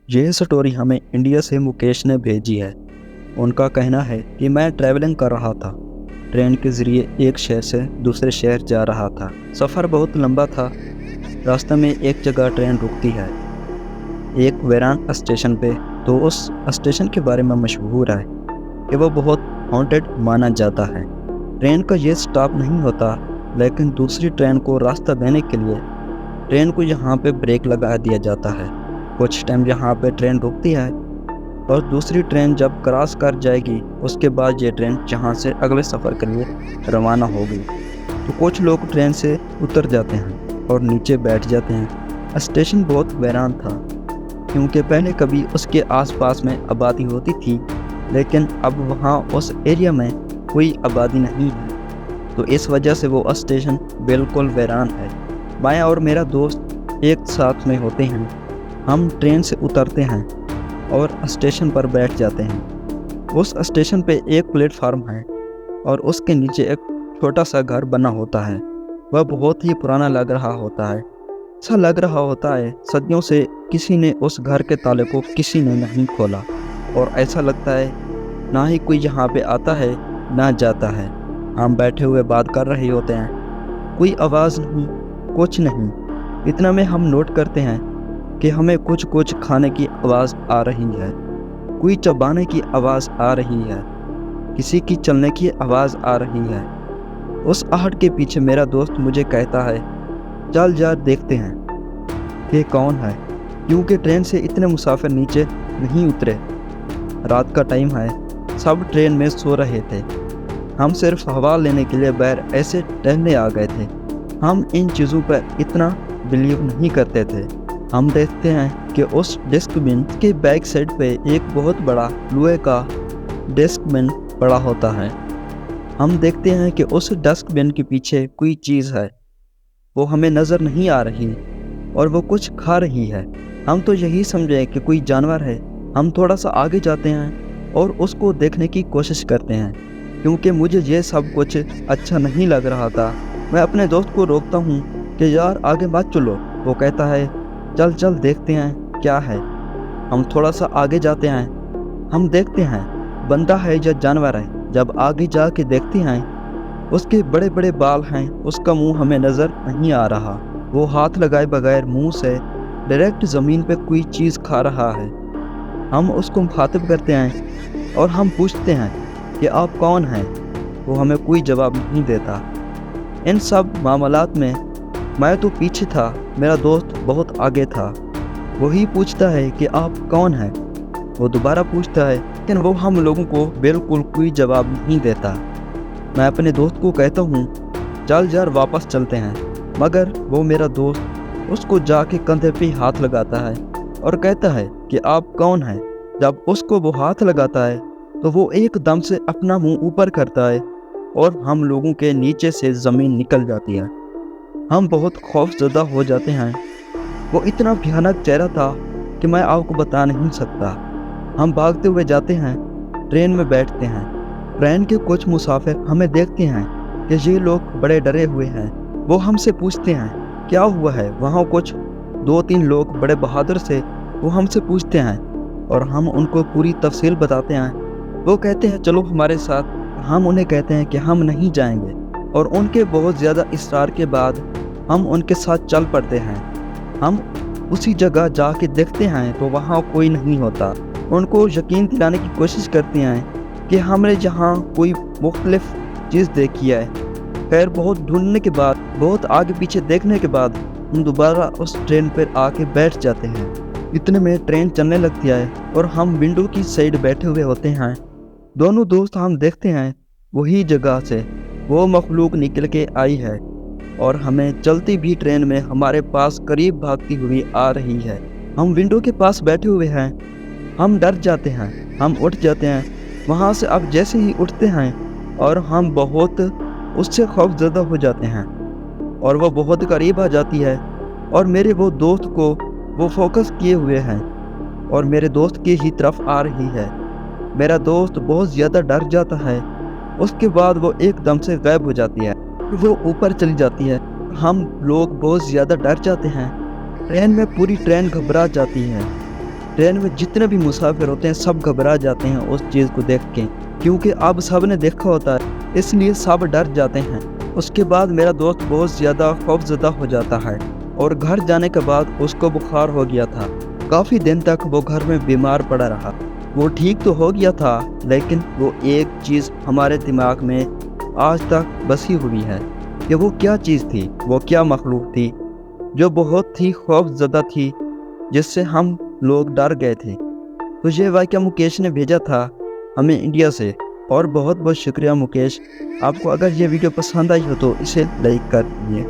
یہ स्टोरी हमें इंडिया से मुकेश ने भेजी है। उनका कहना है कि मैं ट्रैवलिंग कर रहा था, ट्रेन के ज़रिए एक शहर से दूसरे शहर जा रहा था। सफ़र बहुत लंबा था। रास्ते में एक जगह ट्रेन रुकती है, एक वेरान स्टेशन पे। तो उस स्टेशन के बारे में मशहूर है कि वो बहुत हॉन्टेड माना जाता है। ट्रेन का ये स्टॉप नहीं होता, लेकिन दूसरी ट्रेन को रास्ता देने के लिए ट्रेन को यहाँ पे ब्रेक लगा दिया जाता है। कुछ टाइम यहाँ पे ट्रेन रुकती है और दूसरी ट्रेन जब क्रॉस कर जाएगी उसके बाद ये ट्रेन यहाँ से अगले सफ़र के लिए रवाना होगी। तो कुछ लोग ट्रेन से उतर जाते हैं और नीचे बैठ जाते हैं। स्टेशन बहुत वीरान था, क्योंकि पहले कभी उसके आसपास में आबादी होती थी, लेकिन अब वहाँ उस एरिया में कोई आबादी नहीं है। तो इस वजह से वो स्टेशन बिल्कुल वीरान है। मैं और मेरा दोस्त एक साथ में होते हैं। हम ट्रेन से उतरते हैं और स्टेशन पर बैठ जाते हैं। उस स्टेशन पे एक प्लेटफार्म है और उसके नीचे एक छोटा सा घर बना होता है। वह बहुत ही पुराना लग रहा होता है। ऐसा लग रहा होता है सदियों से किसी ने उस घर के ताले को किसी ने नहीं खोला, और ऐसा लगता है ना ही कोई यहाँ पे आता है ना जाता है। हम बैठे हुए बात कर रहे होते हैं, कोई आवाज़ नहीं, कुछ नहीं। इतना में हम नोट करते हैं कि हमें कुछ कुछ खाने की आवाज़ आ रही है, कोई चबाने की आवाज़ आ रही है, किसी की चलने की आवाज़ आ रही है। उस आहट के पीछे मेरा दोस्त मुझे कहता है, चल यार देखते हैं कि कौन है, क्योंकि ट्रेन से इतने मुसाफिर नीचे नहीं उतरे। रात का टाइम है, सब ट्रेन में सो रहे थे। हम सिर्फ हवा लेने के लिए बाहर ऐसे टहलने आ गए थे। हम इन चीज़ों पर इतना बिलीव नहीं करते थे। हम देखते हैं कि उस डस्टबिन के बैक साइड पे एक बहुत बड़ा लोहे का डस्टबिन पड़ा होता है। हम देखते हैं कि उस डस्टबिन के पीछे कोई चीज़ है, वो हमें नज़र नहीं आ रही और वो कुछ खा रही है। हम तो यही समझे कि कोई जानवर है। हम थोड़ा सा आगे जाते हैं और उसको देखने की कोशिश करते हैं, क्योंकि मुझे ये सब कुछ अच्छा नहीं लग रहा था। मैं अपने दोस्त को रोकता हूँ कि यार आगे मत चलो। वो कहता है, चल चल देखते हैं क्या है। हम थोड़ा सा आगे जाते हैं। हम देखते हैं बंदा है या जानवर है। जब आगे जा के देखते हैं, उसके बड़े बड़े बाल हैं, उसका मुंह हमें नज़र नहीं आ रहा। वो हाथ लगाए बगैर मुंह से डायरेक्ट ज़मीन पे कोई चीज़ खा रहा है। हम उसको मुखातिब करते हैं और हम पूछते हैं कि आप कौन हैं। वो हमें कोई जवाब नहीं देता। इन सब मामलात में मैं तो पीछे था, मेरा दोस्त बहुत आगे था। वही पूछता है कि आप कौन हैं। वो दोबारा पूछता है, लेकिन वो हम लोगों को बिल्कुल कोई जवाब नहीं देता। मैं अपने दोस्त को कहता हूँ, चल यार वापस चलते हैं। मगर वो मेरा दोस्त उसको जाके कंधे पे हाथ लगाता है और कहता है कि आप कौन हैं। जब उसको वो हाथ लगाता है तो वो एकदम से अपना मुंह ऊपर करता है और हम लोगों के नीचे से ज़मीन निकल जाती है। हम बहुत खौफज़दा हो जाते हैं। वो इतना भयानक चेहरा था कि मैं आपको बता नहीं सकता। हम भागते हुए जाते हैं, ट्रेन में बैठते हैं। ट्रेन के कुछ मुसाफिर हमें देखते हैं कि ये लोग बड़े डरे हुए हैं। वो हमसे पूछते हैं क्या हुआ है। वहाँ कुछ 2-3 लोग बड़े बहादुर से वो हमसे पूछते हैं और हम उनको पूरी तफसील बताते हैं। वो कहते हैं चलो हमारे साथ। हम उन्हें कहते हैं कि हम नहीं जाएंगे, और उनके बहुत ज़्यादा इसरार के बाद हम उनके साथ चल पड़ते हैं। हम उसी जगह जाके देखते हैं तो वहाँ कोई नहीं होता। उनको यकीन दिलाने की कोशिश करते हैं कि हमने यहाँ कोई मुख्तलिफ चीज़ देखी है। खैर बहुत ढूंढने के बाद, बहुत आगे पीछे देखने के बाद हम दोबारा उस ट्रेन पर आके बैठ जाते हैं। इतने में ट्रेन चलने लगती है और हम विंडो की साइड बैठे हुए होते हैं। दोनों दोस्त हम देखते हैं वही जगह से वो मखलूक निकल के आई है और हमें चलती भी ट्रेन में हमारे पास करीब भागती हुई आ रही है। हम विंडो के पास बैठे हुए हैं। हम डर जाते हैं, हम उठ जाते हैं वहाँ से। अब जैसे ही उठते हैं और हम बहुत उससे खौफज़दा हो जाते हैं और वो बहुत करीब आ जाती है और मेरे वो दोस्त को वो फोकस किए हुए हैं और मेरे दोस्त की ही तरफ आ रही है। मेरा दोस्त बहुत ज़्यादा डर जाता है। उसके बाद वो एकदम से गायब हो जाती है, वो ऊपर चली जाती है। हम लोग बहुत ज़्यादा डर जाते हैं। ट्रेन में पूरी ट्रेन घबरा जाती है। ٹرین میں جتنے بھی مسافر ہوتے ہیں سب گھبرا جاتے ہیں اس چیز کو دیکھ کے، کیونکہ اب سب نے دیکھا ہوتا ہے اس لیے سب ڈر جاتے ہیں۔ اس کے بعد میرا دوست بہت زیادہ خوفزدہ ہو جاتا ہے اور گھر جانے کے بعد اس کو بخار ہو گیا تھا۔ کافی دن تک وہ گھر میں بیمار پڑا رہا۔ وہ ٹھیک تو ہو گیا تھا لیکن وہ ایک چیز ہمارے دماغ میں آج تک بسی ہوئی ہے کہ وہ کیا چیز تھی، وہ کیا مخلوق تھی جو بہت ہی خوف زدہ تھی، جس سے ہم لوگ ڈر گئے تھے۔ تو یہ واقعہ مکیش نے بھیجا تھا ہمیں انڈیا سے، اور بہت بہت شکریہ مکیش۔ آپ کو اگر یہ ویڈیو پسند آئی ہو تو اسے لائک کر دیجیے۔